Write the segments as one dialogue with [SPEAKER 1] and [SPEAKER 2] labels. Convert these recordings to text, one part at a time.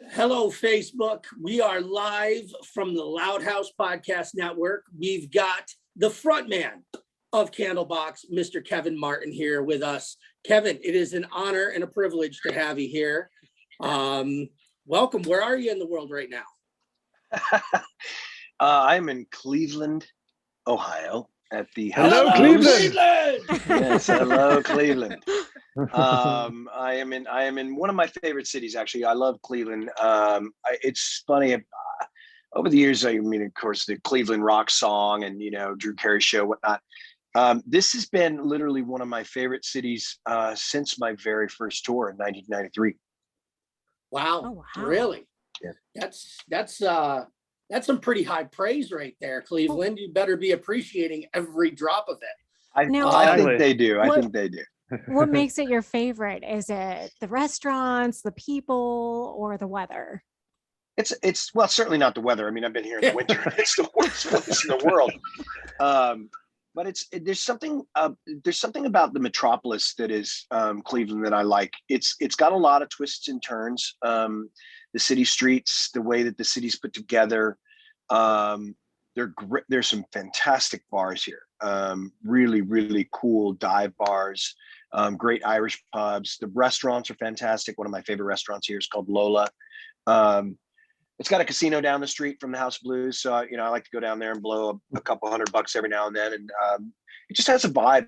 [SPEAKER 1] Hello, Facebook. We are live from the Loudhouse Podcast Network. We've got the frontman of Candlebox, Mr. Kevin Martin, here with us. Kevin, it is an honor and a privilege to have you here. Welcome. Where are you in the world right now?
[SPEAKER 2] I'm in Cleveland, Ohio, at the
[SPEAKER 1] Hello,
[SPEAKER 2] Cleveland.
[SPEAKER 1] Cleveland.
[SPEAKER 2] Yes, hello, Cleveland. I am in one of my favorite cities. Actually, I love Cleveland. It's funny. Over the years, I mean, of course, the Cleveland rock song and Drew Carey show, whatnot. This has been literally one of my favorite cities since my very first tour in 1993.
[SPEAKER 1] Wow.
[SPEAKER 3] Oh, wow.
[SPEAKER 1] Really?
[SPEAKER 2] Yeah.
[SPEAKER 1] That's some pretty high praise right there, Cleveland. You better be appreciating every drop of it.
[SPEAKER 2] I think they do. I think they do.
[SPEAKER 3] What makes it your favorite? Is it the restaurants, the people, or the weather?
[SPEAKER 2] It's well, certainly not the weather. I mean, I've been here in the winter. It's the worst place in the world. But there's something about the metropolis that is Cleveland that I like. It's got a lot of twists and turns. The city streets, the way that the city's put together. They're great. There's some fantastic bars here. Really, really cool dive bars. Great Irish pubs. The restaurants are fantastic. One of my favorite restaurants here is called Lola. It's got a casino down the street from the House of Blues. So, I like to go down there and blow a couple $100 every now and then. And it just has a vibe.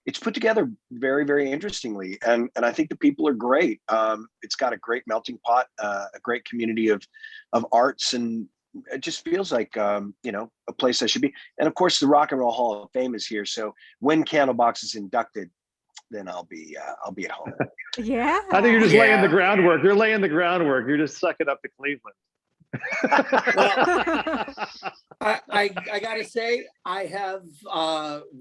[SPEAKER 2] It's put together very, very interestingly. And I think the people are great. It's got a great melting pot, a great community of arts. And it just feels like, a place I should be. And of course, the Rock and Roll Hall of Fame is here. So when Candlebox is inducted, then I'll be at home.
[SPEAKER 3] Yeah.
[SPEAKER 4] I think you're just laying the groundwork. You're laying the groundwork. You're just sucking up to Cleveland.
[SPEAKER 1] Well, I gotta say, I have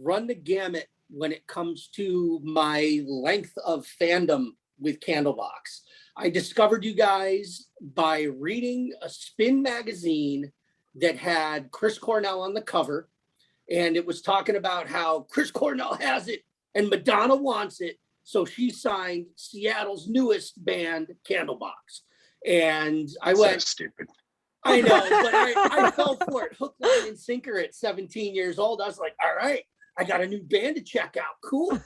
[SPEAKER 1] run the gamut when it comes to my length of fandom with Candlebox. I discovered you guys by reading a Spin magazine that had Chris Cornell on the cover, and it was talking about how Chris Cornell has it and Madonna wants it, so she signed Seattle's newest band, Candlebox. And I went,
[SPEAKER 2] so stupid.
[SPEAKER 1] I know, but I fell for it, hook, line, and sinker at 17 years old. I was like, all right, I got a new band to check out. Cool.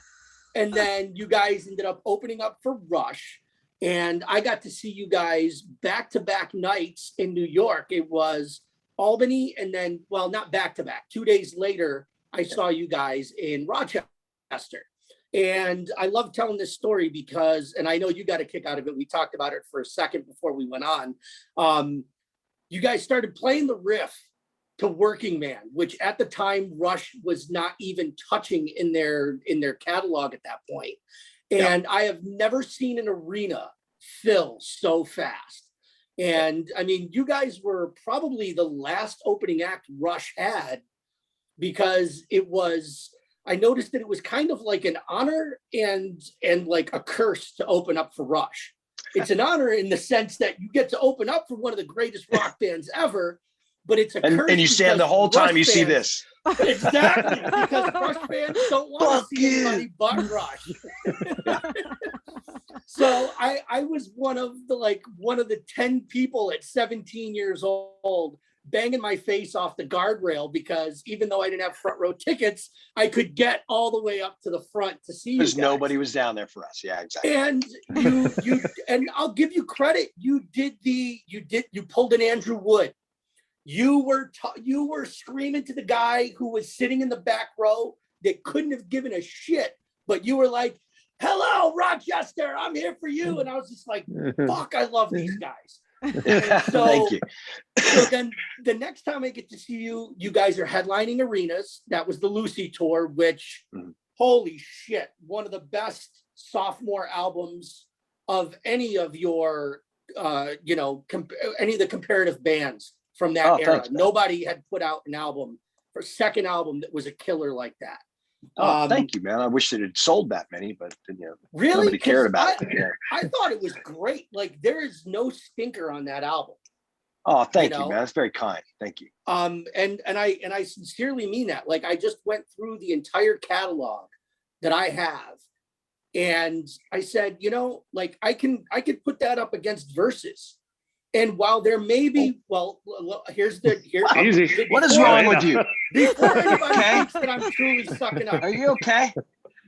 [SPEAKER 1] And then you guys ended up opening up for Rush. And I got to see you guys back-to-back nights in New York. It was Albany, and then, well, not back-to-back. 2 days later, I saw you guys in Rochester. And I love telling this story because, and I know you got a kick out of it. We talked about it for a second before we went on. You guys started playing the riff to Working Man, which at the time Rush was not even touching in their catalog at that point. And yeah. I have never seen an arena fill so fast. And I mean, you guys were probably the last opening act Rush had, because I noticed that it was kind of like an honor and like a curse to open up for Rush. It's an honor in the sense that you get to open up for one of the greatest rock bands ever, but it's a curse.
[SPEAKER 2] And you stand the whole time you see this.
[SPEAKER 1] Exactly, because Rush fans don't want to see anybody but Rush. So I was one of the 10 people at 17 years old banging my face off the guardrail, because even though I didn't have front row tickets, I could get all the way up to the front to see you guys.
[SPEAKER 2] Because nobody was down there for us. Yeah, exactly.
[SPEAKER 1] And you and I'll give you credit. You pulled an Andrew Wood. You were screaming to the guy who was sitting in the back row that couldn't have given a shit, but you were like, "Hello, Rochester, I'm here for you." And I was just like, fuck, I love these guys. So,
[SPEAKER 2] thank you.
[SPEAKER 1] So then the next time I get to see you, you guys are headlining arenas. That was the Lucy tour, which, holy shit, one of the best sophomore albums of any of your, any of the comparative bands from that era.
[SPEAKER 2] Thanks,
[SPEAKER 1] nobody had put out an album, for second album, that was a killer like that.
[SPEAKER 2] Thank you, man. I wish it had sold that many, but
[SPEAKER 1] really,
[SPEAKER 2] nobody cared about it. Yeah.
[SPEAKER 1] I thought it was great. Like, there is no stinker on that album.
[SPEAKER 2] Oh, thank you, man. That's very kind. Thank you.
[SPEAKER 1] And I sincerely mean that. Like, I just went through the entire catalog that I have, And I said, you know, like I could put that up against Versus. And while there may be, well, here's
[SPEAKER 4] Easy.
[SPEAKER 2] What is wrong with you?
[SPEAKER 1] Before anybody
[SPEAKER 2] Okay.
[SPEAKER 1] thinks that I'm truly sucking up,
[SPEAKER 2] Are you okay?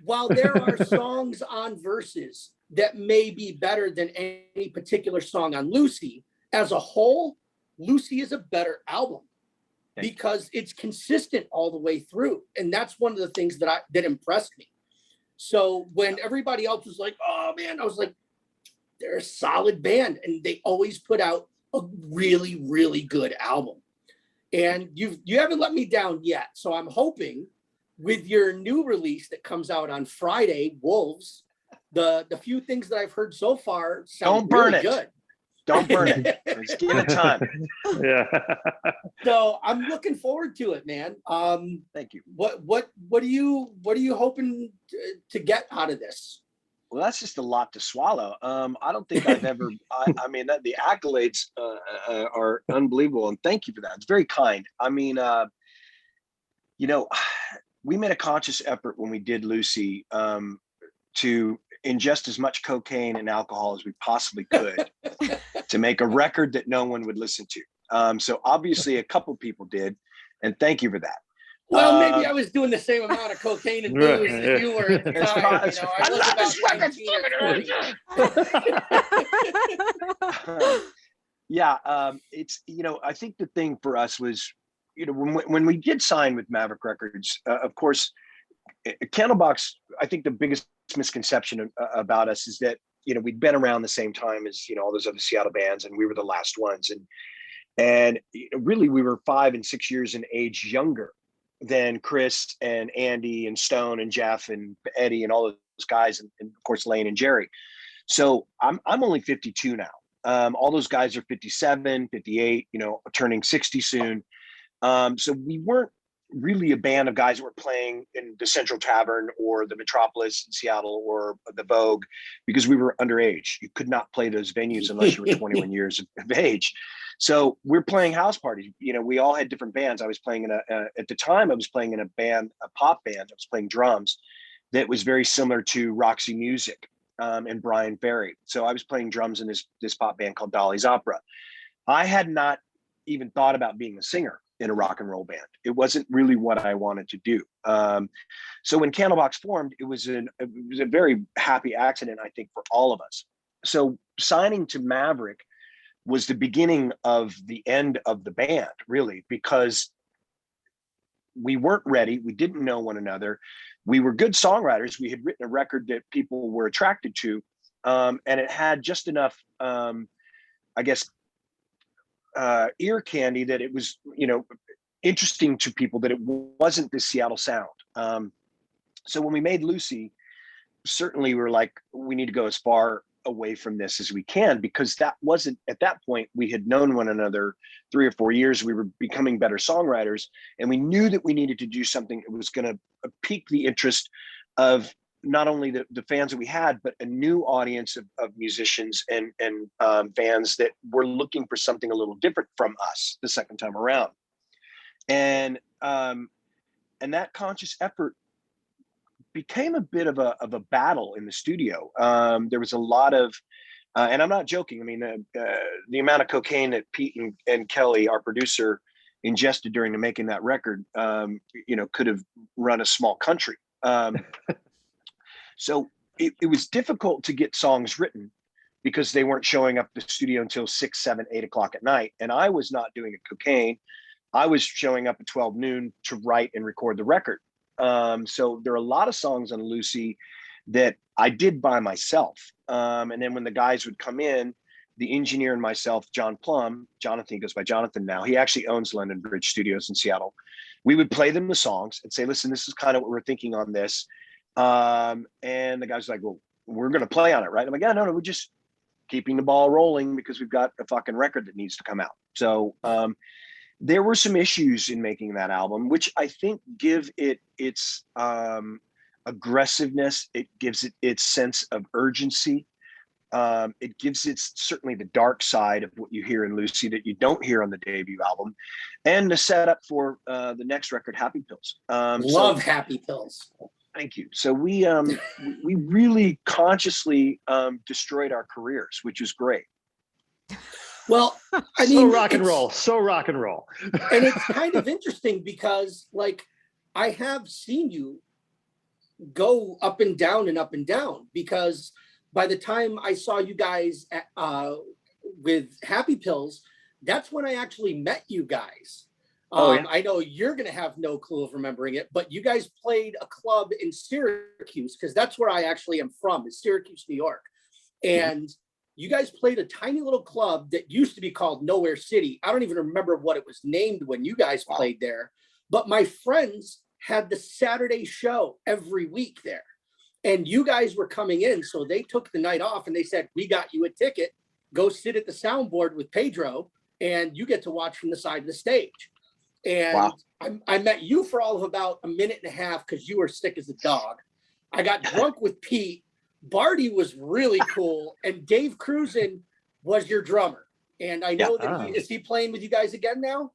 [SPEAKER 1] while there are songs on Versus that may be better than any particular song on Lucy, as a whole, Lucy is a better album because it's consistent all the way through. And that's one of the things that impressed me. So when everybody else was like, oh man, I was like, they're a solid band and they always put out a really, really good album. And you haven't let me down yet. So I'm hoping with your new release that comes out on Friday, Wolves, the few things that I've heard so far sound really good.
[SPEAKER 2] Don't burn it. Just give it time.
[SPEAKER 4] Yeah.
[SPEAKER 1] So I'm looking forward to it, man.
[SPEAKER 2] Thank you.
[SPEAKER 1] What are you hoping to get out of this?
[SPEAKER 2] Well, that's just a lot to swallow. I don't think I've ever. I mean, the accolades are unbelievable, and thank you for that. It's very kind. I mean, you know, we made a conscious effort when we did Lucy to ingest as much cocaine and alcohol as we possibly could to make a record that no one would listen to. So obviously, a couple people did, and thank you for that.
[SPEAKER 1] Well, maybe I was doing the same amount of cocaine and booze that you were at the time. You know, I was about 19 or 20.
[SPEAKER 2] Yeah, it's, you know, I think the thing for us was, you know, when we did sign with Maverick Records, of course, Candlebox, I think the biggest misconception about us is that, you know, we'd been around the same time as, you know, all those other Seattle bands, and we were the last ones. And really, we were 5 and 6 years in age younger than Chris and Andy and Stone and Jeff and Eddie and all those guys, and of course Lane and Jerry. So I'm only 52 now. All those guys are 57, 58, you know, turning 60 soon. So we weren't really a band of guys that were playing in the Central Tavern or the Metropolis in Seattle or the Vogue, because we were underage. You could not play those venues unless you were 21 years of age. So we're playing house parties. You know, we all had different bands. I was playing in at the time I was playing in a band, a pop band. I was playing drums that was very similar to Roxy Music and Brian Ferry. So I was playing drums in this pop band called Dolly's Opera. I had not even thought about being a singer in a rock and roll band. It wasn't really what I wanted to do. So when Candlebox formed, it was a very happy accident, I think, for all of us. So signing to Maverick was the beginning of the end of the band, really, because we weren't ready. We didn't know one another. We were good songwriters. We had written a record that people were attracted to, and it had just enough, I guess, ear candy that it was, you know, interesting to people, that it wasn't the Seattle sound. So when we made Lucy, certainly we were like, we need to go as far away from this as we can, because that wasn't, at that point, we had known one another 3 or 4 years. We were becoming better songwriters, and we knew that we needed to do something that was going to pique the interest of not only the fans that we had, but a new audience of musicians and fans that were looking for something a little different from us the second time around. And that conscious effort became a bit of a battle in the studio. There was a lot of, and I'm not joking. I mean, the amount of cocaine that Pete and Kelly, our producer, ingested during making that record, you know, could have run a small country. So it was difficult to get songs written because they weren't showing up at the studio until 6, 7, 8 o'clock at night. And I was not doing a cocaine. I was showing up at 12 noon to write and record the record. So there are a lot of songs on Lucy that I did by myself. And then when the guys would come in, the engineer and myself, John Plum, Jonathan goes by Jonathan now. He actually owns London Bridge Studios in Seattle. We would play them the songs and say, listen, this is kind of what we're thinking on this. And the guys were like, well, we're going to play on it, right? I'm like, yeah, no, we're just keeping the ball rolling because we've got a fucking record that needs to come out. So, there were some issues in making that album, which I think give it its aggressiveness. It gives it its sense of urgency. It gives it certainly the dark side of what you hear in Lucy that you don't hear on the debut album, and the setup for the next record, Happy Pills.
[SPEAKER 1] Love Happy Pills.
[SPEAKER 2] Thank you. So we really consciously destroyed our careers, which is great.
[SPEAKER 1] Well, I
[SPEAKER 4] So
[SPEAKER 1] mean,
[SPEAKER 4] rock and
[SPEAKER 1] it's-
[SPEAKER 4] roll. So rock and roll.
[SPEAKER 1] and it's kind of interesting because, like, I have seen you go up and down and up and down, because by the time I saw you guys with Happy Pills, that's when I actually met you guys.
[SPEAKER 2] Oh, yeah.
[SPEAKER 1] I know you're going to have no clue of remembering it, but you guys played a club in Syracuse, because that's where I actually am from, is Syracuse, New York. And you guys played a tiny little club that used to be called Nowhere City. I don't even remember what it was named when you guys played there, but my friends had the Saturday show every week there. And you guys were coming in, so they took the night off and they said, we got you a ticket, go sit at the soundboard with Pedro, and you get to watch from the side of the stage. And
[SPEAKER 2] Wow.
[SPEAKER 1] I met you for all of about a minute and a half because you were sick as a dog. I got drunk with Pete. Barty was really cool. And Dave Cruzen was your drummer. And I know that is he playing with you guys again now?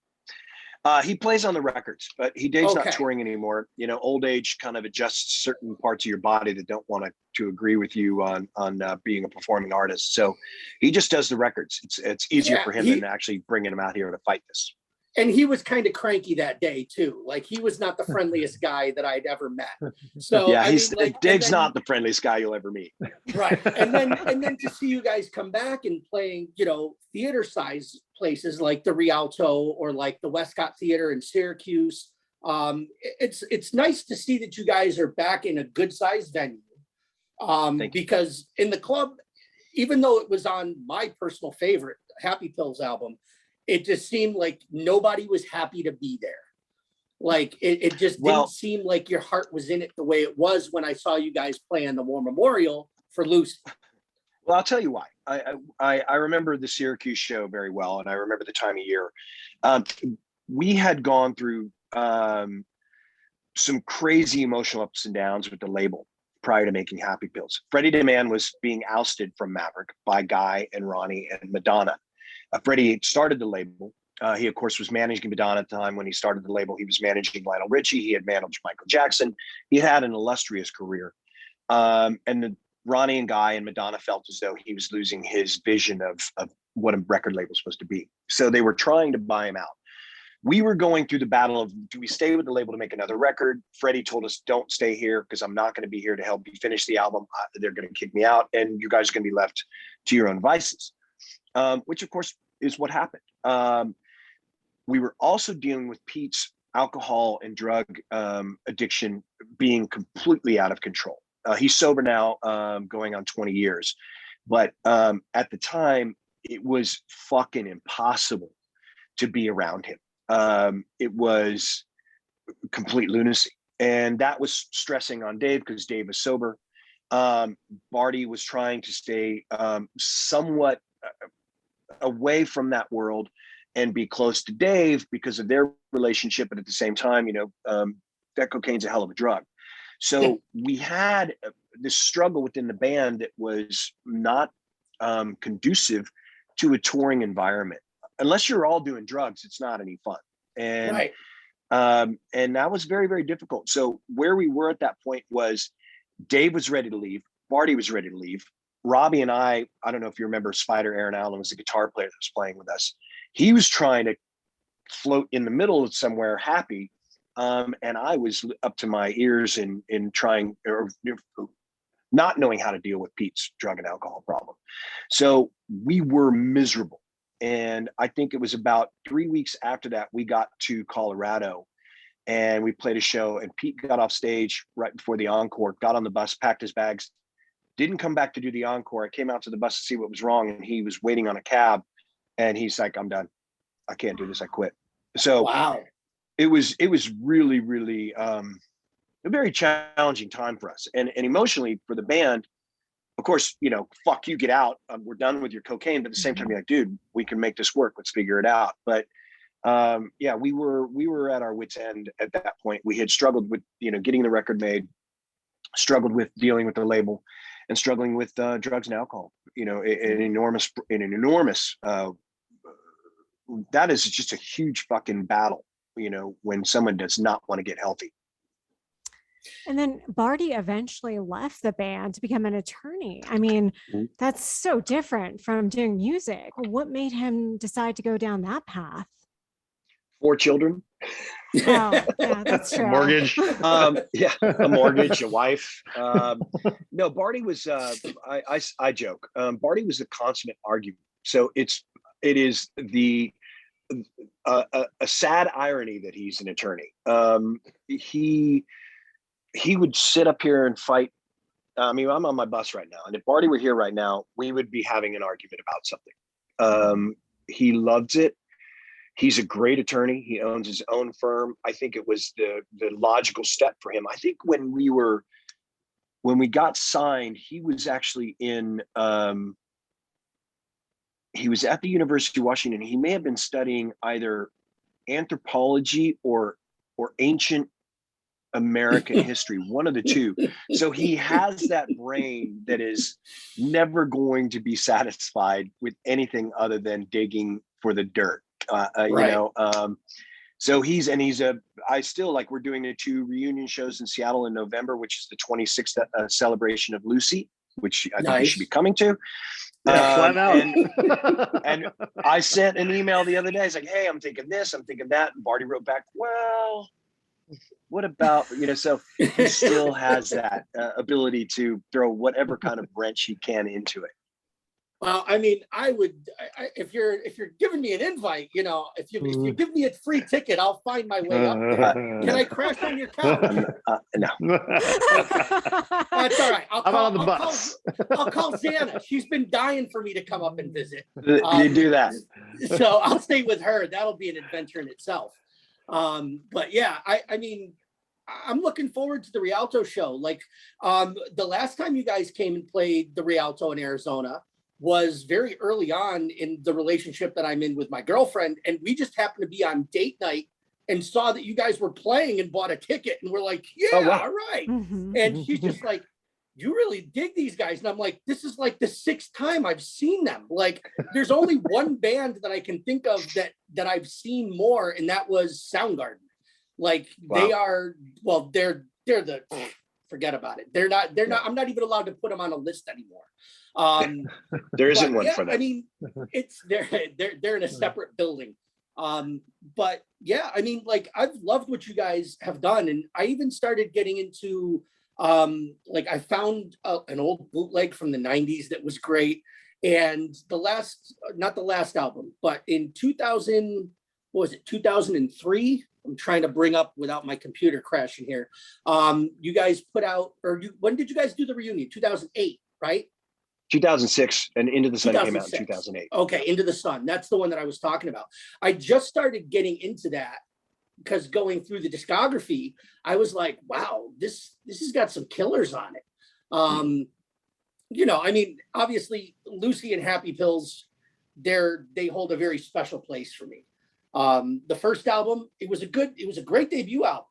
[SPEAKER 2] He plays on the records, but Dave's not
[SPEAKER 1] Okay.
[SPEAKER 2] touring anymore. You know, old age kind of adjusts certain parts of your body that don't want to agree with you on being a performing artist. So he just does the records. It's easier for him than actually bringing him out here to fight this.
[SPEAKER 1] And he was kind of cranky that day too. Like, he was not the friendliest guy that I'd ever met. So
[SPEAKER 2] Yeah,
[SPEAKER 1] I mean, like,
[SPEAKER 2] Dave's not the friendliest guy you'll ever meet.
[SPEAKER 1] Right. And then to see you guys come back and playing, you know, theater size places like the Rialto or like the Westcott Theater in Syracuse. It's nice to see that you guys are back in a good sized venue. Because in the club, even though it was on my personal favorite Happy Pills album, it just seemed like nobody was happy to be there. Like, it just didn't seem like your heart was in it the way it was when I saw you guys play on the War Memorial for Lucy.
[SPEAKER 2] Well, I'll tell you why. I remember the Syracuse show very well, and I remember the time of year. We had gone through some crazy emotional ups and downs with the label prior to making Happy Pills. Freddie DeMann was being ousted from Maverick by Guy and Ronnie and Madonna. Freddie started the label. He, of course, was managing Madonna at the time. When he started the label, he was managing Lionel Richie. He had managed Michael Jackson. He had an illustrious career. And Ronnie and Guy and Madonna felt as though he was losing his vision of what a record label was supposed to be. So they were trying to buy him out. We were going through the battle of, do we stay with the label to make another record? Freddie told us, don't stay here because I'm not going to be here to help you finish the album. They're going to kick me out and you guys are going to be left to your own devices, which of course is what happened. We were also dealing with Pete's alcohol and drug addiction being completely out of control. He's sober now, going on 20 years. But at the time, it was fucking impossible to be around him. It was complete lunacy. And that was stressing on Dave because Dave was sober. Barty was trying to stay somewhat away from that world and be close to Dave because of their relationship. But at the same time, you know, that cocaine's a hell of a drug. So we had this struggle within the band that was not conducive to a touring environment. Unless you're all doing drugs, it's not any fun. And and that was very, very difficult. So where we were at that point was Dave was ready to leave. Barty was ready to leave. Robbie and I don't know if you remember, Spider Aaron Allen was a guitar player that was playing with us. He was trying to float in the middle of somewhere happy. And I was up to my ears in trying, or not knowing how to deal with Pete's drug and alcohol problem. So we were miserable. And I think it was about 3 weeks after that, we got to Colorado and we played a show and Pete got off stage right before the encore, got on the bus, packed his bags, didn't come back to do the encore. I came out to the bus to see what was wrong. And he was waiting on a cab and he's like, I'm done. I can't do this. I quit. So it was really, really a very challenging time for us and emotionally for the band. Of course, you know, fuck you, get out. We're done with your cocaine. But at the same time, you're like, dude, we can make this work. Let's figure it out. But yeah, we were at our wits' end at that point. We had struggled with, you know, getting the record made, struggled with dealing with the label, and struggling with drugs and alcohol. You know, an enormous. That is just a huge fucking battle. You know, when someone does not want to get healthy.
[SPEAKER 3] And then Barty eventually left the band to become an attorney. I mean, that's so different from doing music. What made him decide to go down that path?
[SPEAKER 2] 4 children.
[SPEAKER 3] Oh, yeah, that's
[SPEAKER 4] A
[SPEAKER 3] true.
[SPEAKER 4] mortgage.
[SPEAKER 2] Yeah, a mortgage, a wife. No, Barty was. I joke. Barty was a consummate argument. So it is a sad irony that he's an attorney. He would sit up here and fight. I mean, I'm on my bus right now, and if Barty were here right now, we would be having an argument about something. He loves it. He's a great attorney. He owns his own firm. I think it was the logical step for him. I think when we got signed, he was actually he was at the University of Washington. He may have been studying either anthropology or ancient American history, one of the two. So he has that brain that is never going to be satisfied with anything other than digging for the dirt. So I still like, we're doing the 2 reunion shows in Seattle in November, which is the 26th celebration of Lucy, which I think you should be coming to.
[SPEAKER 4] Flat out.
[SPEAKER 2] And I sent an email the other day. It's like, hey, I'm thinking this, I'm thinking that. And Barty wrote back, well, what about, so he still has that ability to throw whatever kind of wrench he can into it.
[SPEAKER 1] Well, I mean, if you're giving me an invite, if you give me a free ticket, I'll find my way up there. Can I crash on your couch?
[SPEAKER 2] No.
[SPEAKER 1] That's all right.
[SPEAKER 4] I'm on the bus.
[SPEAKER 1] I'll call Xana. She's been dying for me to come up and visit.
[SPEAKER 2] You do that.
[SPEAKER 1] So I'll stay with her. That'll be an adventure in itself. But yeah, I mean, I'm looking forward to the Rialto show. Like, the last time you guys came and played the Rialto in Arizona was very early on in the relationship that I'm in with my girlfriend. And we just happened to be on date night and saw that you guys were playing and bought a ticket. And we're like, yeah, all right. And she's just like, you really dig these guys. And I'm like, this is like the 6th time I've seen them. Like, there's only one band that I can think of that I've seen more, and that was Soundgarden. Like, they are, well, they're the, forget about it. They're not, I'm not even allowed to put them on a list anymore.
[SPEAKER 2] There isn't one for them.
[SPEAKER 1] I mean, they're in a separate building. But yeah, I mean, like, I've loved what you guys have done. And I even started getting into, like, I found an old bootleg from the 90s that was great. And not the last album, but in 2000, what was it, 2003? I'm trying to bring up without my computer crashing here. You guys put out, when did you guys do the reunion? 2008, right?
[SPEAKER 2] 2006, and Into the Sun came out in 2008.
[SPEAKER 1] Okay, Into the Sun. That's the one that I was talking about. I just started getting into that because going through the discography, I was like, wow, this has got some killers on it. I mean, obviously, Lucy and Happy Pills, they hold a very special place for me. The first album, it was a great debut album,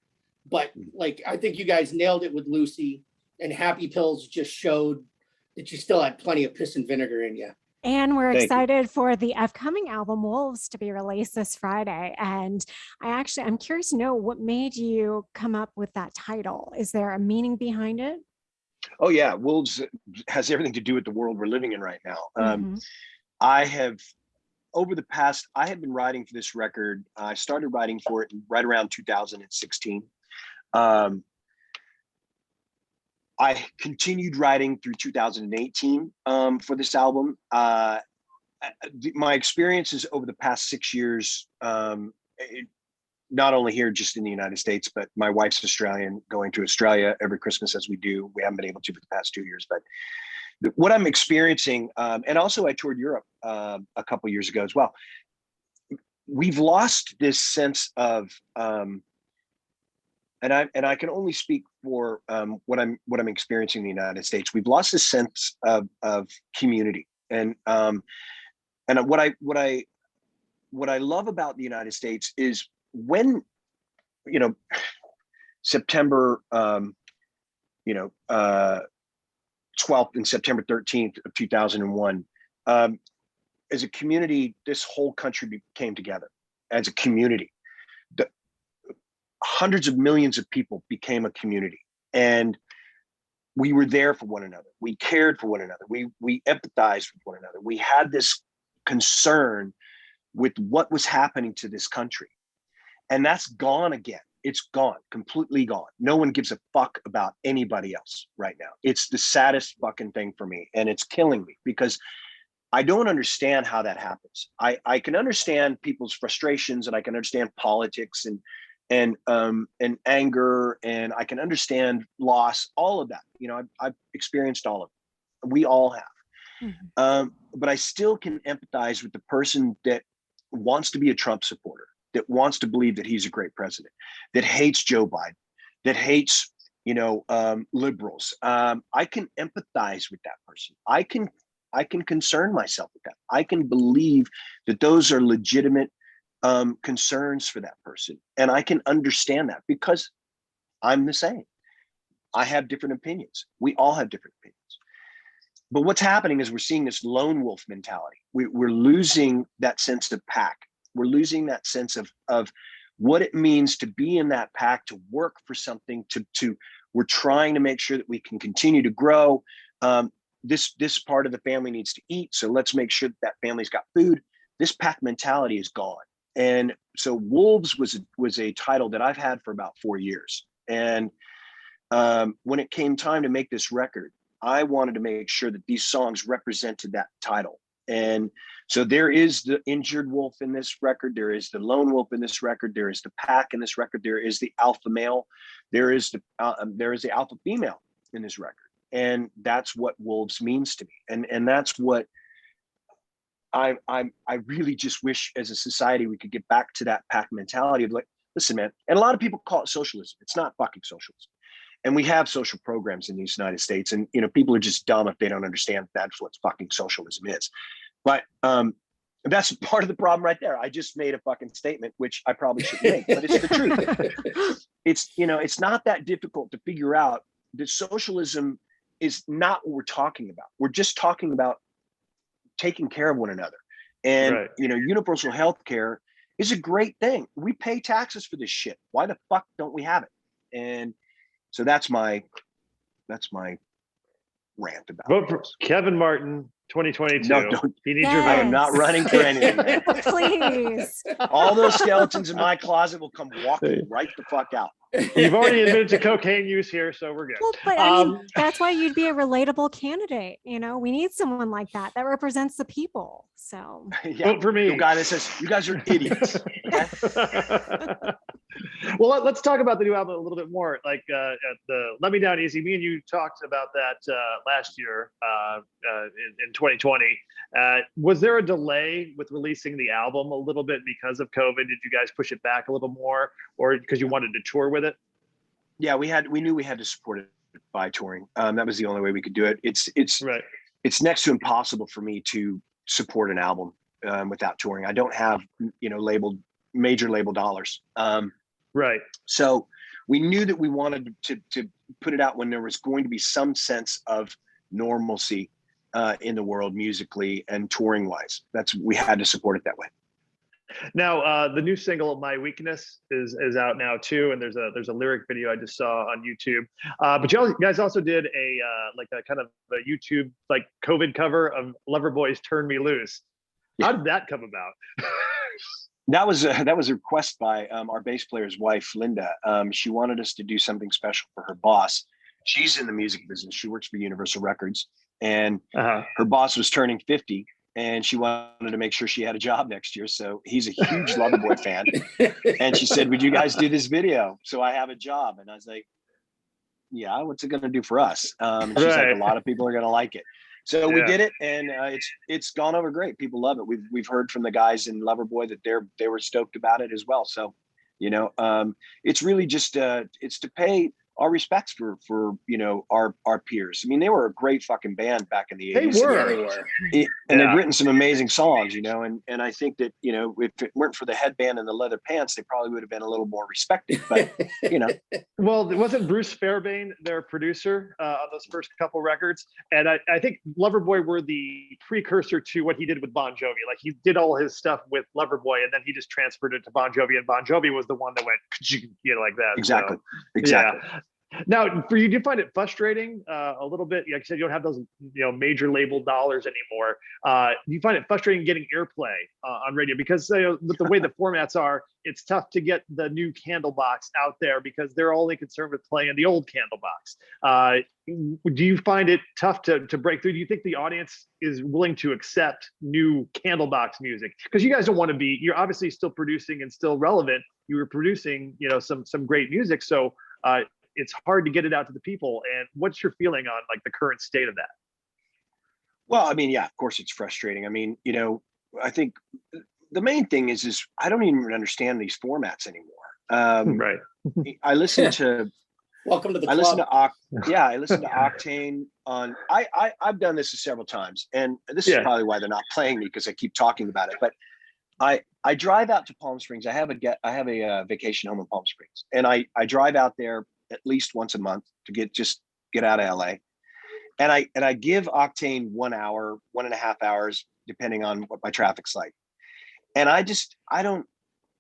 [SPEAKER 1] but like, I think you guys nailed it with Lucy, and Happy Pills just showed that you still had plenty of piss and vinegar in you.
[SPEAKER 3] And we're excited for the upcoming album Wolves to be released this Friday. And I'm curious to know what made you come up with that title. Is there a meaning behind it?
[SPEAKER 2] Oh yeah, Wolves has everything to do with the world we're living in right now. I have been writing for this record. I started writing for it right around 2016. I continued writing through 2018 for this album. My experiences over the past 6 years, not only here just in the United States, but my wife's Australian, going to Australia every Christmas as we do. We haven't been able to for the past 2 years, but what I'm experiencing, and also I toured Europe a couple of years ago as well. We've lost this sense of, and I can only speak for what I'm experiencing in the United States. We've lost this sense of community, and what I love about the United States is when, September 12th and September 13th of 2001, as a community, this whole country came together as a community. Hundreds of millions of people became a community. And we were there for one another. We cared for one another. We empathized with one another. We had this concern with what was happening to this country. And that's gone again. It's gone, completely gone. No one gives a fuck about anybody else right now. It's the saddest fucking thing for me. And it's killing me because I don't understand how that happens. I can understand people's frustrations, and I can understand politics and anger, and I can understand loss, all of that. You know, I've experienced all of it. We all have. But I still can empathize with the person that wants to be a Trump supporter, that wants to believe that he's a great president, that hates Joe Biden, that hates, liberals. I can empathize with that person. I can concern myself with that. I can believe that those are legitimate concerns for that person. And I can understand that because I'm the same. I have different opinions. We all have different opinions. But what's happening is we're seeing this lone wolf mentality. We're losing that sense of pack. We're losing that sense of what it means to be in that pack, to work for something, we're trying to make sure that we can continue to grow. This part of the family needs to eat, so let's make sure that family's got food. This pack mentality is gone. And so Wolves was a title that I've had for about 4 years. And when it came time to make this record, I wanted to make sure that these songs represented that title. And so there is the injured wolf in this record. There is the lone wolf in this record. There is the pack in this record. There is the alpha male. There is the alpha female in this record. And that's what Wolves means to me. And that's what I really just wish as a society we could get back to that pack mentality of like, listen, man, and a lot of people call it socialism. It's not fucking socialism. And we have social programs in the United States, and people are just dumb if they don't understand that's what fucking socialism is. But that's part of the problem right there. I just made a fucking statement, which I probably shouldn't make, but it's the truth. It's not that difficult to figure out that socialism is not what we're talking about. We're just talking about taking care of one another. And
[SPEAKER 4] Right.
[SPEAKER 2] Universal health care is a great thing. We pay taxes for this shit. Why the fuck don't we have it? And so that's my rant about
[SPEAKER 4] Vote for Kevin Martin 2022.
[SPEAKER 2] No, don't.
[SPEAKER 4] He needs
[SPEAKER 3] Yes.
[SPEAKER 4] your
[SPEAKER 2] I
[SPEAKER 4] vote.
[SPEAKER 2] am not running for anything, man.
[SPEAKER 3] Please.
[SPEAKER 2] All those skeletons in my closet will come walking right the fuck out.
[SPEAKER 4] You've already admitted to cocaine use here, so we're good.
[SPEAKER 3] Well, but I mean, that's why you'd be a relatable candidate. We need someone like that represents the people. So
[SPEAKER 2] Yeah,
[SPEAKER 4] Vote for me.
[SPEAKER 2] the guy that says you guys are idiots. Okay?
[SPEAKER 4] Well, let's talk about the new album a little bit more. Like at the Let Me Down Easy, me and you talked about that last year in 2020. Was there a delay with releasing the album a little bit because of COVID? Did you guys push it back a little more, or because you wanted to tour with it?
[SPEAKER 2] Yeah, we knew we had to support it by touring. That was the only way we could do it. It's
[SPEAKER 4] Right.
[SPEAKER 2] It's next to impossible for me to support an album without touring. I don't have major label dollars.
[SPEAKER 4] Right.
[SPEAKER 2] So we knew that we wanted to put it out when there was going to be some sense of normalcy in the world musically and touring wise. We had to support it that way.
[SPEAKER 4] Now, the new single "My Weakness" is out now too, and there's a lyric video I just saw on YouTube. But you guys also did a kind of a YouTube COVID cover of Loverboy's "Turn Me Loose." How did that come about?
[SPEAKER 2] That was a request by our bass player's wife, Linda. She wanted us to do something special for her boss. She's in the music business. She works for Universal Records, and her boss was turning 50. And she wanted to make sure she had a job next year. So he's a huge Loverboy fan. And she said, would you guys do this video so I have a job? And I was like, yeah, what's it going to do for us? And she's like, a lot of people are going to like it. So we did it, and it's gone over great. People love it. We've heard from the guys in Loverboy that they were stoked about it as well. So, it's really just it's to pay our respects for our peers. I mean, they were a great fucking band back in the 80s.
[SPEAKER 4] They were.
[SPEAKER 2] And they've written some amazing songs, and I think that, if it weren't for the headband and the leather pants, they probably would have been a little more respected, but
[SPEAKER 4] Well, wasn't Bruce Fairbairn their producer on those first couple records? And I think Loverboy were the precursor to what he did with Bon Jovi. Like, he did all his stuff with Loverboy, and then he just transferred it to Bon Jovi, and Bon Jovi was the one that went, like that.
[SPEAKER 2] Exactly.
[SPEAKER 4] So,
[SPEAKER 2] Exactly.
[SPEAKER 4] Yeah. Now, for you, do you find it frustrating a little bit? Like you said, you don't have those major label dollars anymore. Do you find it frustrating getting airplay on radio because with the way the formats are, it's tough to get the new Candlebox out there because they're only concerned with playing the old Candlebox. Do you find it tough to break through? Do you think the audience is willing to accept new Candlebox music? Because you guys don't want to be. You're obviously still producing and still relevant. You were producing, some great music. So. It's hard to get it out to the people. And what's your feeling on like the current state of that?
[SPEAKER 2] Well, I mean, yeah, of course it's frustrating. I mean, I think the main thing is I don't even understand these formats anymore.
[SPEAKER 4] Right.
[SPEAKER 2] I listen to
[SPEAKER 1] Welcome to the
[SPEAKER 2] I
[SPEAKER 1] club.
[SPEAKER 2] listen to Octane on I've done this several times, and this is probably why they're not playing me because I keep talking about it. But I drive out to Palm Springs. I have a vacation home in Palm Springs, and I drive out there at least once a month to get out of LA. And I give Octane 1 hour, 1.5 hours, depending on what my traffic's like. And I don't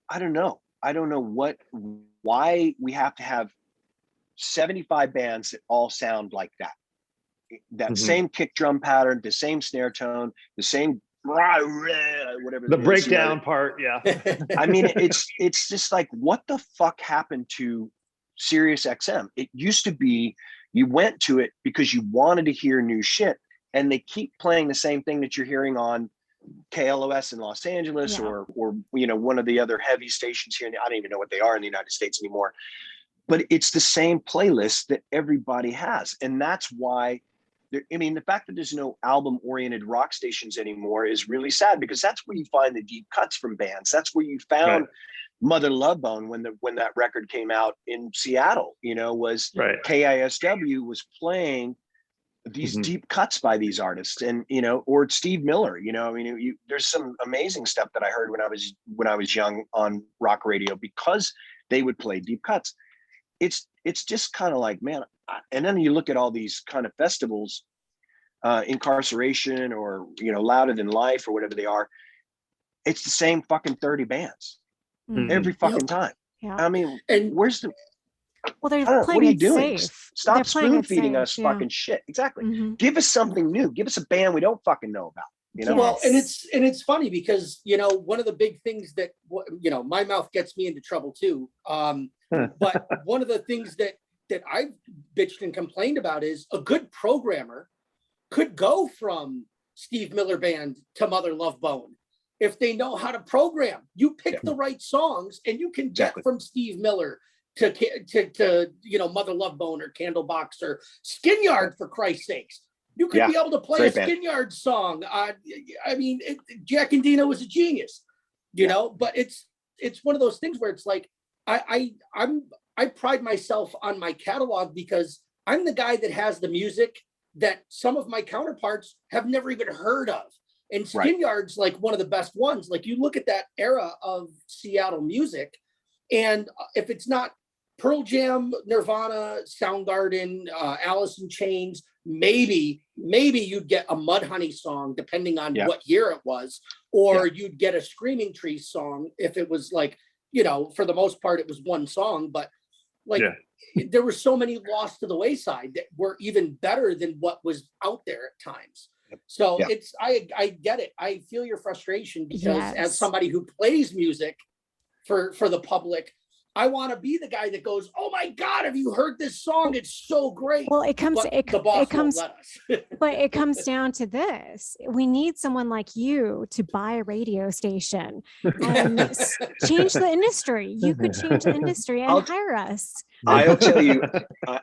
[SPEAKER 2] know. I don't know why we have to have 75 bands that all sound like that. That same kick drum pattern, the same snare tone, the same whatever
[SPEAKER 4] the breakdown part. Yeah.
[SPEAKER 2] I mean, it's just like, what the fuck happened to Sirius XM? It used to be you went to it because you wanted to hear new shit, and they keep playing the same thing that you're hearing on KLOS in Los Angeles or one of the other heavy stations here. I don't even know what they are in the United States anymore, but it's the same playlist that everybody has. And that's why the fact that there's no album-oriented rock stations anymore is really sad, because that's where you find the deep cuts from bands. That's where you found Mother Love Bone when that record came out in Seattle. Was KISW was playing these deep cuts by these artists, and or Steve Miller. There's some amazing stuff that I heard when I was young on rock radio because they would play deep cuts. It's just kind of like, man. And then you look at all these kind of festivals, Incarceration or Louder Than Life or whatever they are. It's the same fucking 30 bands every fucking time.
[SPEAKER 3] Yeah.
[SPEAKER 2] I mean,
[SPEAKER 1] And
[SPEAKER 2] where's the?
[SPEAKER 3] Well, they're
[SPEAKER 2] What
[SPEAKER 3] playing
[SPEAKER 2] are you
[SPEAKER 3] it
[SPEAKER 2] doing?
[SPEAKER 3] safe.
[SPEAKER 2] Stop
[SPEAKER 3] They're playing
[SPEAKER 2] spoon
[SPEAKER 3] it
[SPEAKER 2] feeding
[SPEAKER 3] safe,
[SPEAKER 2] us fucking shit. Exactly.
[SPEAKER 3] Mhm.
[SPEAKER 2] Give us something new. Give us a band we don't fucking know about.
[SPEAKER 1] Well, and
[SPEAKER 3] Yes.
[SPEAKER 1] it's funny because one of the big things that my mouth gets me into trouble too. But one of the things that I've bitched and complained about is a good programmer could go from Steve Miller Band to Mother Love Bone if they know how to program. You pick the right songs, and you can get from Steve Miller to Mother Love Bone or Candlebox or Skinyard, for Christ's sakes. You could be able to play a Skinyard song. I mean, Jack and Dino was a genius, but it's one of those things where it's like, I pride myself on my catalog because I'm the guy that has the music that some of my counterparts have never even heard of. And Skinyard's like one of the best ones. Like, you look at that era of Seattle music, and if it's not Pearl Jam, Nirvana, Soundgarden, Alice in Chains, maybe you'd get a Mudhoney song, depending on what year it was, or you'd get a Screaming Trees song if it was like, for the most part, it was one song, but there were so many lost to the wayside that were even better than what was out there at times. So I get it. I feel your frustration because as somebody who plays music for the public, I want to be the guy that goes, "Oh my God, have you heard this song? It's so great."
[SPEAKER 3] Well, the boss won't let us. But it comes down to this. We need someone like you to buy a radio station and change the industry. You could change the industry and hire us.
[SPEAKER 2] I'll tell you,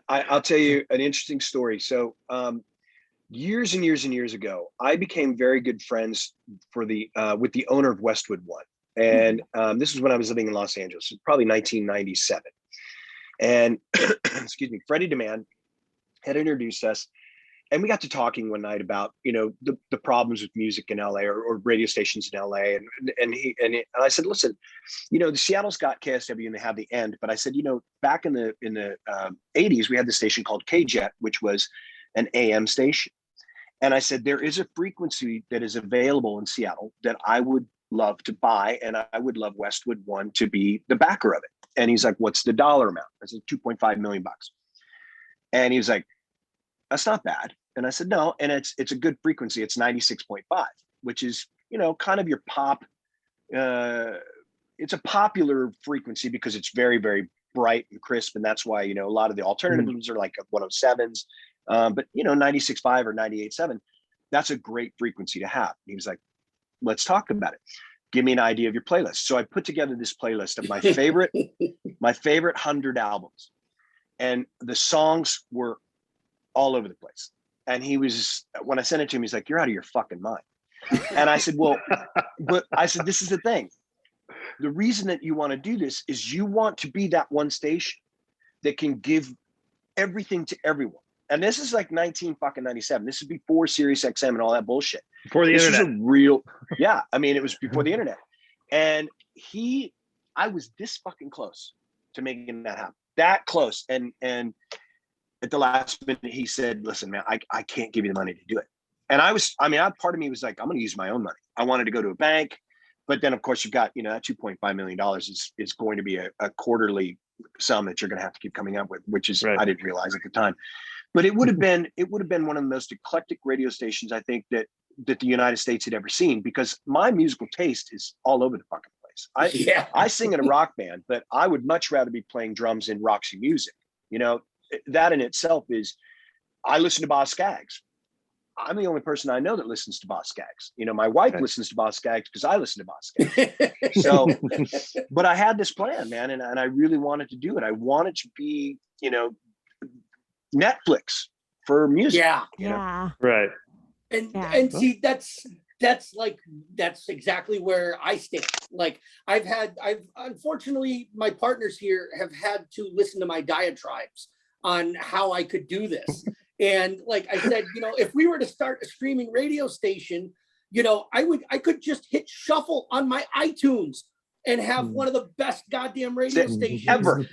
[SPEAKER 2] I'll tell you an interesting story. So years and years and years ago, I became very good friends with the owner of Westwood One. And this was when I was living in Los Angeles, probably 1997. And excuse me, Freddie DeMann had introduced us, and we got to talking one night about the problems with music in LA or radio stations in LA. And I said, listen, the Seattle's got KSW and they have the End, but I said, back in the 80s, we had this station called KJet, which was an AM station. And I said, there is a frequency that is available in Seattle that I would love to buy, and I would love Westwood One to be the backer of it. And he's like, what's the dollar amount? I said, $2.5 million. And he was like, that's not bad. And I said, no. And it's a good frequency. It's 96.5, which is, kind of your pop. It's a popular frequency because it's very, very bright and crisp. And that's why, a lot of the alternatives are like 107s. But 96.5 or 98.7, that's a great frequency to have. And he was like, let's talk about it. Give me an idea of your playlist. So I put together this playlist of my favorite 100 albums. And the songs were all over the place. And when I sent it to him, he's like, you're out of your fucking mind. And I said, well, but I said, this is the thing. The reason that you want to do this is you want to be that one station that can give everything to everyone. And this is like 1997. This is before Sirius XM and all that bullshit.
[SPEAKER 4] Before the internet.
[SPEAKER 2] This was a real, yeah. I mean, it was before the internet. And I was this fucking close to making that happen. That close. And at the last minute, he said, listen, man, I can't give you the money to do it. And part of me was like, I'm going to use my own money. I wanted to go to a bank. But then, of course, you've got, that $2.5 million is going to be a quarterly sum that you're going to have to keep coming up with, which is, right. I didn't realize at the time. But it would have been one of the most eclectic radio stations, I think, that the United States had ever seen, because my musical taste is all over the fucking place. I sing in a rock band, but I would much rather be playing drums in Roxy Music. That in itself is, I listen to Boz Scaggs. I'm the only person I know that listens to Boz Scaggs. My wife listens to Boz Scaggs because I listen to Boz Scaggs. So, but I had this plan, man, and I really wanted to do it. I wanted to be, Netflix for music.
[SPEAKER 3] Yeah.
[SPEAKER 4] Right.
[SPEAKER 1] And see, that's exactly where I stand. Like I've unfortunately, my partners here have had to listen to my diatribes on how I could do this. And like I said, if we were to start a streaming radio station, I could just hit shuffle on my iTunes and have one of the best goddamn radio stations
[SPEAKER 2] ever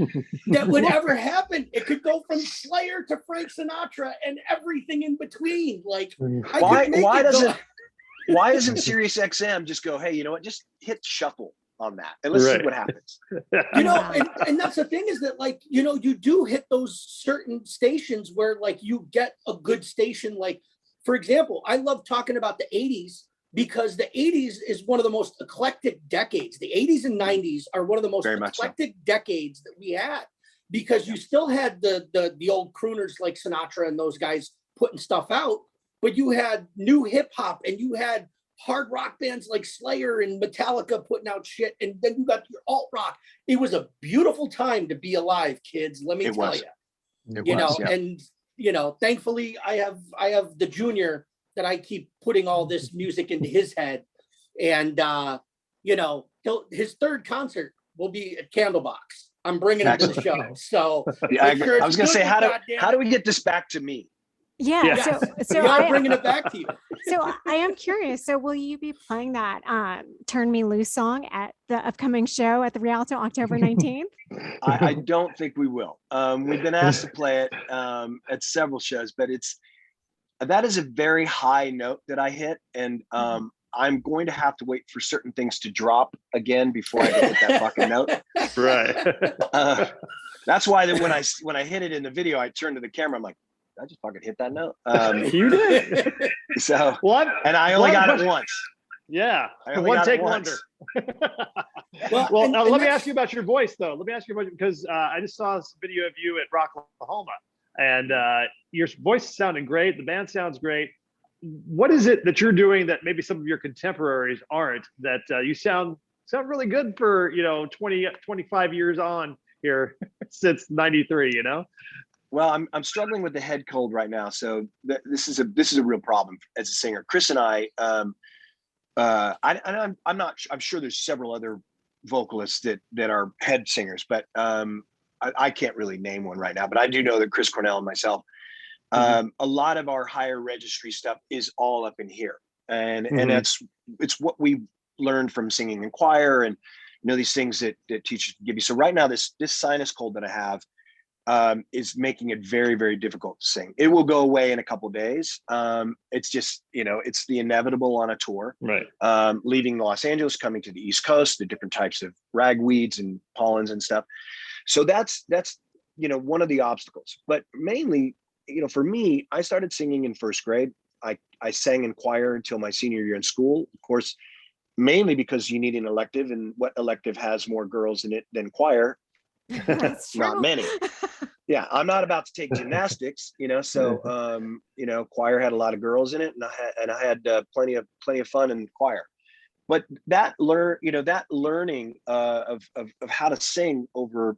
[SPEAKER 1] that would ever happen. It could go from Slayer to Frank Sinatra and everything in between. Like,
[SPEAKER 2] why doesn't Sirius XM just go, hey, you know what? Just hit shuffle on that and let's see what happens.
[SPEAKER 1] And that's the thing is that, like, you do hit those certain stations where like you get a good station. Like, for example, I love talking about the 80s. Because the 80s is one of the most eclectic decades. The 80s and 90s are one of the most eclectic decades that we had, because you still had the old crooners like Sinatra and those guys putting stuff out, but you had new hip hop and you had hard rock bands like Slayer and Metallica putting out shit, and then you got your alt rock. It was a beautiful time to be alive, kids. Let me tell you. And thankfully I have the junior that I keep putting all this music into his head. And, his third concert will be at Candlebox. I'm bringing him to the show. So
[SPEAKER 2] I was going to say, how do we get this back to me?
[SPEAKER 3] Yeah. So
[SPEAKER 1] I'm bringing it back to you.
[SPEAKER 3] So I am curious. So will you be playing that Turn Me Loose song at the upcoming show at the Rialto October 19th?
[SPEAKER 2] I don't think we will. We've been asked to play it at several shows, but that is a very high note that I hit. And I'm going to have to wait for certain things to drop again before I hit that fucking note.
[SPEAKER 4] Right.
[SPEAKER 2] That's why that when I hit it in the video, I turned to the camera. I'm like, did I just fucking hit that note?
[SPEAKER 4] You did.
[SPEAKER 2] So, and I only got it once.
[SPEAKER 4] Yeah. One take wonder. Let me ask you about your voice, though. Let me ask you about, because I just saw this video of you at Rock, Oklahoma, and your voice sounded great. The band sounds great. What is it that you're doing that maybe some of your contemporaries aren't, that you sound really good for 25 years on here since '93?
[SPEAKER 2] Well, I'm struggling with the head cold right now, so this is a real problem as a singer. Chris and I'm sure there's several other vocalists that are head singers, but I can't really name one right now. But I do know that Chris Cornell and myself, a lot of our higher registry stuff is all up in here, and it's what we learned from singing in choir, and these things that teachers give you. So right now, this sinus cold that I have is making it very, very difficult to sing. It will go away in a couple of days. It's just, it's the inevitable on a tour,
[SPEAKER 4] right?
[SPEAKER 2] Leaving Los Angeles, coming to the East Coast, the different types of ragweeds and pollens and stuff. So that's one of the obstacles. But mainly, for me, I started singing in first grade. I sang in choir until my senior year in school, of course, mainly because you need an elective, and what elective has more girls in it than choir?
[SPEAKER 3] That's true.
[SPEAKER 2] Not many. Yeah, I'm not about to take gymnastics, so choir had a lot of girls in it, and I had plenty of fun in choir. But that learning of how to sing over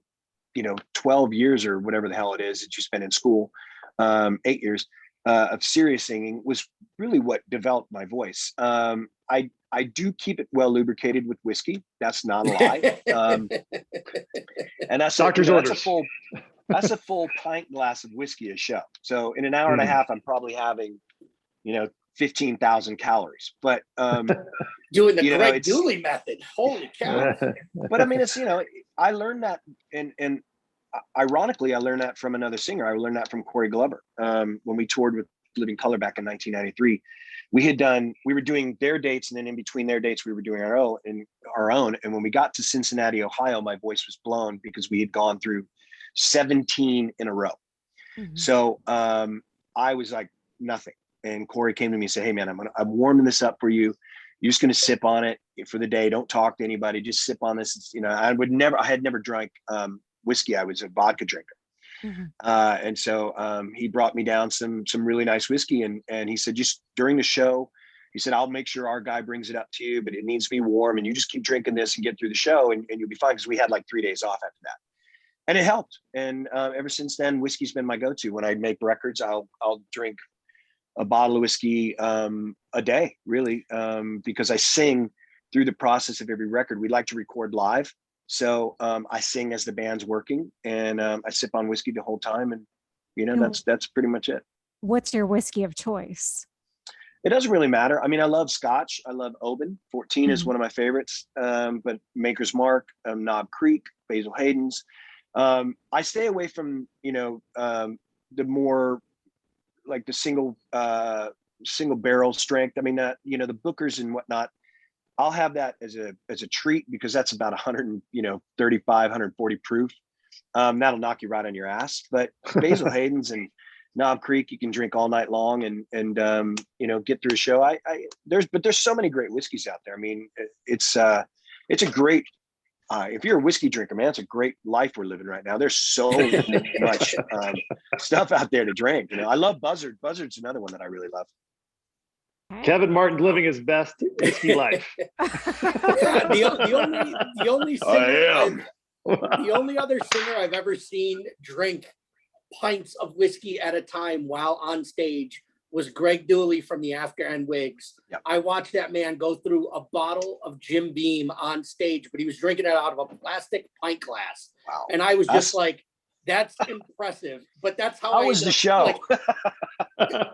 [SPEAKER 2] 12 years or whatever the hell it is that you spend in school, 8 years of serious singing, was really what developed my voice. I do keep it well lubricated with whiskey. That's not a lie. And that's
[SPEAKER 4] Doctor's orders.
[SPEAKER 2] That's a full pint glass of whiskey a show. So in an hour and a half, I'm probably having 15,000 calories. But
[SPEAKER 1] doing the Greg Dooley method. Holy cow.
[SPEAKER 2] But I mean, it's I learned that, and ironically, I learned that from another singer. I learned that from Corey Glover. When we toured with Living Color back in 1993, we were doing their dates, and then in between their dates, we were doing our own. And when we got to Cincinnati, Ohio, my voice was blown because we had gone through 17 in a row. Mm-hmm. So I was like nothing. And Corey came to me and said, "Hey man, I'm warming this up for you. You're just going to sip on it for the day. Don't talk to anybody. Just sip on this." I had never drank whiskey. I was a vodka drinker. Mm-hmm. And so he brought me down some really nice whiskey, and he said, just during the show, he said, "I'll make sure our guy brings it up to you, but it needs to be warm, and you just keep drinking this and get through the show, and you'll be fine." Because we had like 3 days off after that, and it helped. And ever since then, whiskey's been my go-to. When I make records, I'll drink a bottle of whiskey a day, really, because I sing through the process of every record. We like to record live. So I sing as the band's working, and I sip on whiskey the whole time. And, that's pretty much it.
[SPEAKER 3] What's your whiskey of choice?
[SPEAKER 2] It doesn't really matter. I mean, I love Scotch. I love Oban. 14 is one of my favorites. But Maker's Mark, Knob Creek, Basil Hayden's. I stay away from, the more like the single barrel strength. I mean, the Bookers and whatnot, I'll have that as a treat because that's about 135, 140 proof. That'll knock you right on your ass. But Basil Hayden's and Knob Creek, you can drink all night long and get through a show. There's so many great whiskeys out there. I mean, it's a great, if you're a whiskey drinker, man, it's a great life we're living right now. There's so much stuff out there to drink. I love Buzzard. Buzzard's another one that I really love.
[SPEAKER 4] Kevin Martin's living his best whiskey life.
[SPEAKER 1] Yeah, the only other singer I've ever seen drink pints of whiskey at a time while on stage was Greg Dooley from the Afghan Wigs. Yep. I watched that man go through a bottle of Jim Beam on stage, but he was drinking it out of a plastic pint glass. Wow. And I was just like, that's impressive. But that's how
[SPEAKER 2] was the show.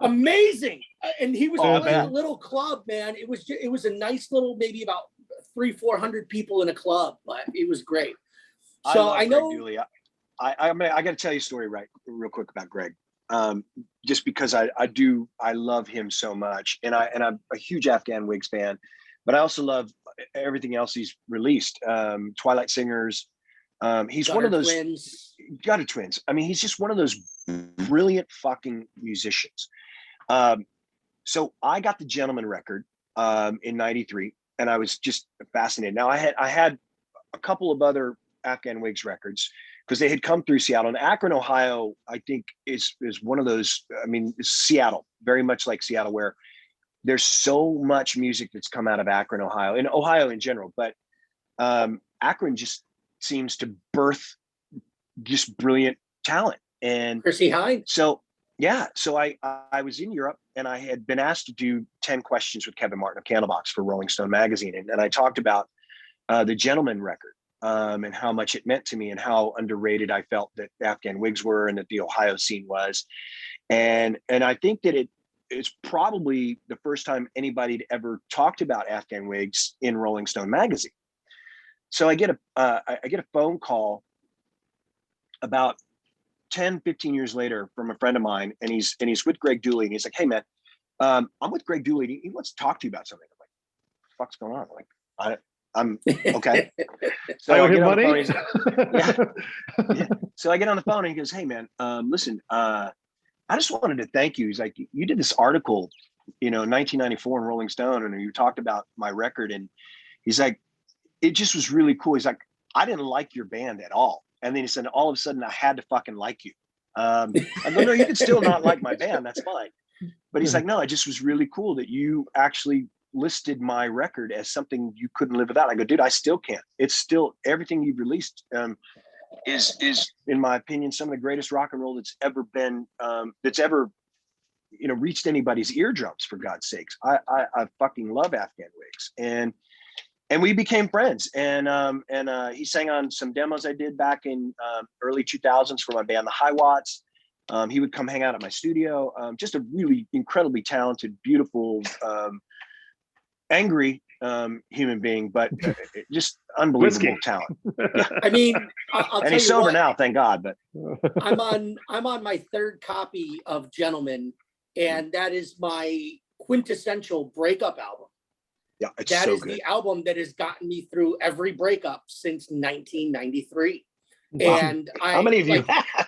[SPEAKER 1] Amazing. And he was playing a little club, man. It was a nice little, maybe about 300-400 people in a club, but it was great. So I know. Greg Dooley.
[SPEAKER 2] I got to tell you a story real quick about Greg. Just because I love him so much, and I'm a huge Afghan Wigs fan, but I also love everything else he's released. Twilight Singers. He's one of those Gutter Twins. I mean, he's just one of those brilliant fucking musicians. So I got the Gentleman record in '93, and I was just fascinated. Now I had a couple of other Afghan Wigs records, because they had come through Seattle. And Akron, Ohio, I think is one of those, I mean, Seattle, very much like Seattle, where there's so much music that's come out of Akron, Ohio, and Ohio in general. But Akron just seems to birth just brilliant talent. And
[SPEAKER 1] Chrissy Hynde.
[SPEAKER 2] So I was in Europe, and I had been asked to do 10 questions with Kevin Martin of Candlebox for Rolling Stone magazine. And I talked about the Gentleman record. And how much it meant to me, and how underrated I felt that Afghan Wigs were, and that the Ohio scene was. And I think that it's probably the first time anybody had ever talked about Afghan Wigs in Rolling Stone magazine. So I get a phone call about 10, 15 years later from a friend of mine, and he's with Greg Dooley, and he's like, "Hey man, I'm with Greg Dooley. He wants to talk to you about something." I'm like, "What the fuck's going on?" I'm okay. So
[SPEAKER 4] I owe
[SPEAKER 2] I get
[SPEAKER 4] him
[SPEAKER 2] on the
[SPEAKER 4] money.
[SPEAKER 2] phone. Yeah. So I get on the phone and he goes, "Hey man, listen, I just wanted to thank you." He's like, "You did this article, in 1994 in Rolling Stone, and you talked about my record." And he's like, "It just was really cool." He's like, "I didn't like your band at all." And then he said, "All of a sudden, I had to fucking like you." I go, "No, you can still not like my band. That's fine." But he's like, "No, it just was really cool that you actually listed my record as something you couldn't live without." I go, "Dude, I still can't. It's still everything you've released is in my opinion some of the greatest rock and roll that's ever been that's ever reached anybody's eardrums, for God's sakes." I fucking love Afghan Wigs, and we became friends, and he sang on some demos I did back in early 2000s for my band the High Watts. He would come hang out at my studio. Just a really incredibly talented, beautiful, angry human being, but just unbelievable
[SPEAKER 4] Whiskey.
[SPEAKER 2] talent.
[SPEAKER 1] I mean, I'll
[SPEAKER 2] And
[SPEAKER 1] tell
[SPEAKER 2] he's
[SPEAKER 1] you
[SPEAKER 2] sober
[SPEAKER 1] what,
[SPEAKER 2] now, thank God. But
[SPEAKER 1] I'm on my third copy of Gentlemen, and that is my quintessential breakup album.
[SPEAKER 2] yeah, it's
[SPEAKER 1] That
[SPEAKER 2] so
[SPEAKER 1] is
[SPEAKER 2] good.
[SPEAKER 1] the album that has gotten me through every breakup since 1993.
[SPEAKER 4] Wow.
[SPEAKER 1] And
[SPEAKER 2] How many of you
[SPEAKER 1] like,
[SPEAKER 2] have?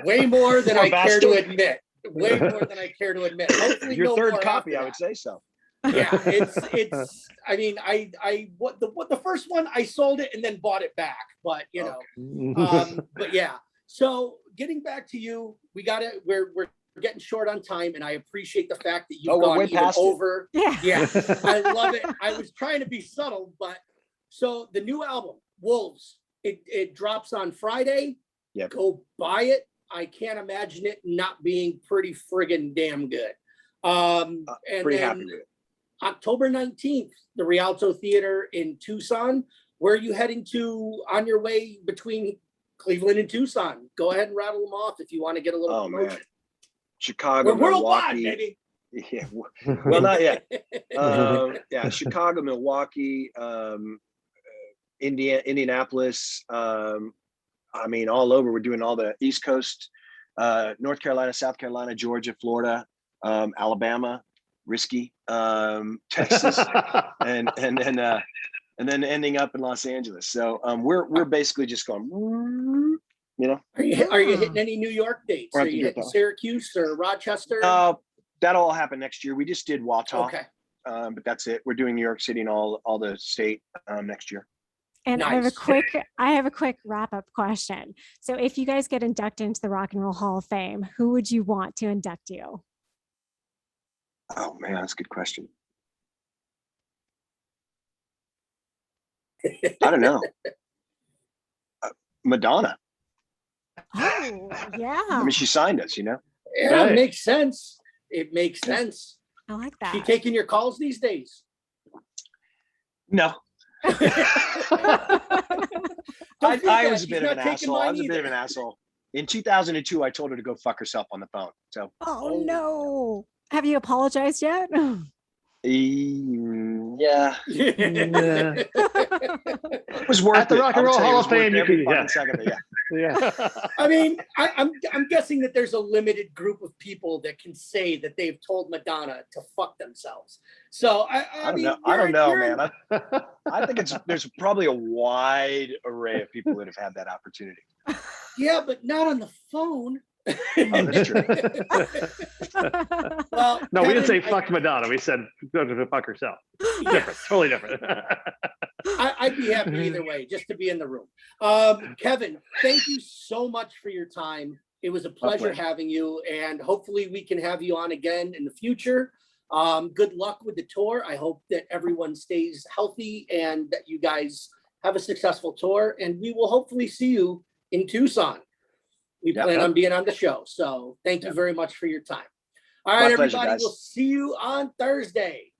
[SPEAKER 1] way more than
[SPEAKER 2] Poor
[SPEAKER 1] I care to
[SPEAKER 2] bastard.
[SPEAKER 1] admit. Way more than I care to admit. Hopefully
[SPEAKER 2] Your
[SPEAKER 1] no
[SPEAKER 2] third
[SPEAKER 1] more
[SPEAKER 2] copy,
[SPEAKER 1] after
[SPEAKER 2] I would
[SPEAKER 1] that.
[SPEAKER 2] say so.
[SPEAKER 1] Yeah, it's I mean, what the first one I sold it and then bought it back, but but yeah. So getting back to you, we're getting short on time, and I appreciate the fact that you've
[SPEAKER 2] we're
[SPEAKER 1] gone
[SPEAKER 2] way
[SPEAKER 1] even
[SPEAKER 2] past it.
[SPEAKER 1] over.
[SPEAKER 3] Yeah.
[SPEAKER 1] Yeah, I love it. I was trying to be subtle, but so the new album, Wolves, it drops on Friday.
[SPEAKER 2] Yep.
[SPEAKER 1] Go buy it. I can't imagine it not being pretty friggin' damn good. And
[SPEAKER 2] Pretty
[SPEAKER 1] then
[SPEAKER 2] happy with it.
[SPEAKER 1] October 19th, the Rialto Theater in Tucson. Where are you heading to on your way between Cleveland and Tucson? Go ahead and rattle them off if you want to get a little
[SPEAKER 2] Oh
[SPEAKER 1] promotion.
[SPEAKER 2] man, Chicago,
[SPEAKER 1] We're worldwide,
[SPEAKER 2] Milwaukee.
[SPEAKER 1] baby.
[SPEAKER 2] Yeah, well, not yet. Yeah, Chicago, Milwaukee, Indianapolis. I mean, all over. We're doing all the East Coast, North Carolina, South Carolina, Georgia, Florida, Alabama, Risky, Texas, and then ending up in Los Angeles. So we're basically just going,
[SPEAKER 1] Are you hitting any New York dates?
[SPEAKER 2] We're
[SPEAKER 1] Are
[SPEAKER 2] have to
[SPEAKER 1] you
[SPEAKER 2] do it
[SPEAKER 1] hitting
[SPEAKER 2] that way.
[SPEAKER 1] Syracuse or Rochester?
[SPEAKER 2] That'll all happen next year. We just did Wausau,
[SPEAKER 1] Okay.
[SPEAKER 2] but that's it. We're doing New York City and all the state next year.
[SPEAKER 3] And
[SPEAKER 1] Nice.
[SPEAKER 3] I have a quick wrap up question. So if you guys get inducted into the Rock and Roll Hall of Fame, who would you want to induct you?
[SPEAKER 2] Oh man, that's a good question. I don't know. Madonna.
[SPEAKER 3] Oh, yeah.
[SPEAKER 2] I mean, she signed us,
[SPEAKER 1] Yeah,
[SPEAKER 4] Right.
[SPEAKER 1] it makes sense. It makes sense.
[SPEAKER 3] I like
[SPEAKER 1] She
[SPEAKER 3] that.
[SPEAKER 1] taking your calls these days?
[SPEAKER 2] No,
[SPEAKER 1] Don't think
[SPEAKER 2] I
[SPEAKER 1] that.
[SPEAKER 2] was a
[SPEAKER 1] She's
[SPEAKER 2] bit of
[SPEAKER 1] not
[SPEAKER 2] an
[SPEAKER 1] taking
[SPEAKER 2] asshole. I
[SPEAKER 1] mine
[SPEAKER 2] was a bit of
[SPEAKER 1] either.
[SPEAKER 2] an asshole. In 2002, I told her to go fuck herself on the phone. So
[SPEAKER 3] Oh, no. Have you apologized yet?
[SPEAKER 2] yeah,
[SPEAKER 4] Yeah.
[SPEAKER 2] it was worth
[SPEAKER 4] At the
[SPEAKER 2] it.
[SPEAKER 4] Rock
[SPEAKER 2] I
[SPEAKER 4] and
[SPEAKER 2] would
[SPEAKER 4] Roll
[SPEAKER 2] say it
[SPEAKER 4] Hall
[SPEAKER 2] was
[SPEAKER 4] of
[SPEAKER 2] worth
[SPEAKER 4] Fame, you
[SPEAKER 2] every
[SPEAKER 4] could,
[SPEAKER 2] fucking
[SPEAKER 4] yeah.
[SPEAKER 2] second of it. Yeah.
[SPEAKER 4] Yeah.
[SPEAKER 1] I mean, I'm guessing that there's a limited group of people that can say that they've told Madonna to fuck themselves. So
[SPEAKER 2] I don't know. I don't know, man. I think there's probably a wide array of people that have had that opportunity.
[SPEAKER 1] Yeah, but not on the phone.
[SPEAKER 2] Oh, that's true.
[SPEAKER 1] Well,
[SPEAKER 4] No, we didn't say
[SPEAKER 1] Kevin,
[SPEAKER 4] fuck Madonna. We said go to fuck herself. Different, totally different.
[SPEAKER 1] I'd be happy either way, just to be in the room. Kevin, thank you so much for your time. It was a pleasure having you, and hopefully we can have you on again in the future. Good luck with the tour. I hope that everyone stays healthy and that you guys have a successful tour, and we will hopefully see you in Tucson. We plan on being on the show. So thank you very much for your time. All right,
[SPEAKER 2] My pleasure,
[SPEAKER 1] everybody.
[SPEAKER 2] guys.
[SPEAKER 1] We'll see you on Thursday.